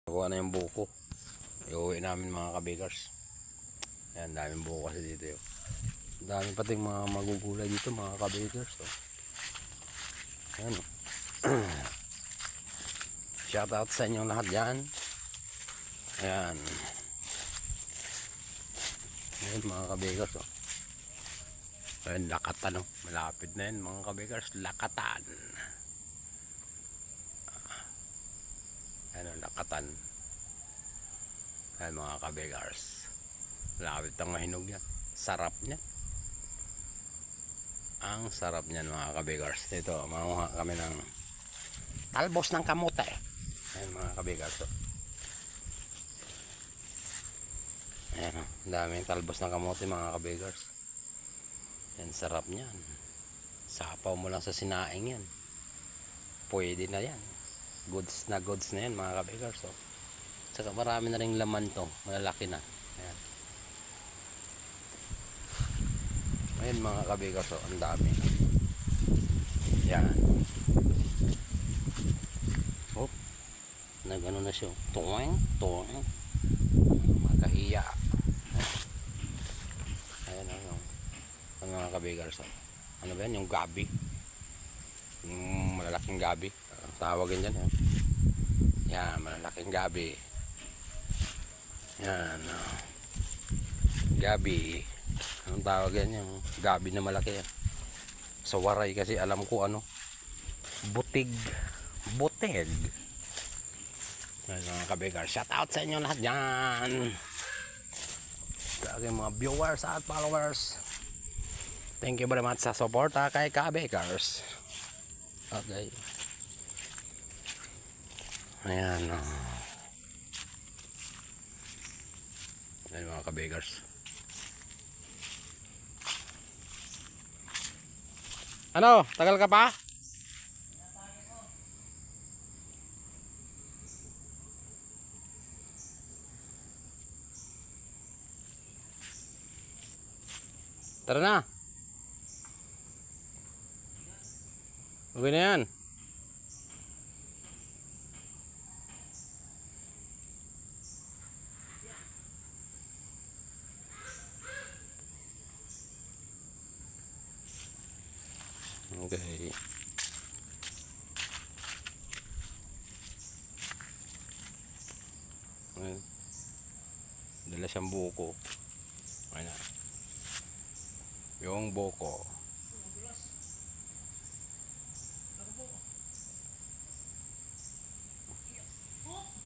Nakuha na yung buko. Iuwi namin mga kabigars. Ayan, daming buko kasi dito yun. Dami pating mga magugulay dito mga kabigars. So. Ayan. Shout out sa inyong lahat dyan. Ayan. Ayan mga kabigars. So. Ayan, Lakatan. Oh. Malapit na yan mga kabigars. Lakatan. Ayan, Lakatan. Ayan mga kabigars. Malapit ang mahinog yan. Sarap niya. Ang sarap niyan mga kabigars. Dito, makuha kami ng talbos ng kamote. Ayan mga kabigars. Ayan, daming talbos ng kamote mga kabigars. Yan, sarap niyan. Sapaw mo lang sa sinaing yan. Pwede na yan. Goods na yan mga kabigars. So, saka marami na rin laman to. Malalaki na. Ayan. Ayan mga kabigars. So, ang dami. Yan. Oh. Nagano na siya. Tuwing. Makahiya. Ayan ang mga kabigars. So, ano ba yan? Yung gabi. Yung malalaking gabi. Tawagin dyan. Yan. Malalaking gabi. Yan. Gabi. Anong tawag yan? Yung gabi na malaki yan. Sa Waray kasi alam ko ano. Butig. Buteg. Yan mga kabigars. Shout out sa inyo lahat dyan. Sa aking mga viewers at followers. Thank you very much sa suporta kay kabigars. Okay. Ayan. Ayan mga kabigars. Ano? Tagal ka pa? Tara na. Okay na yan. Okay. Ayan. Dala siyang buko. Ayan na. Yung buko.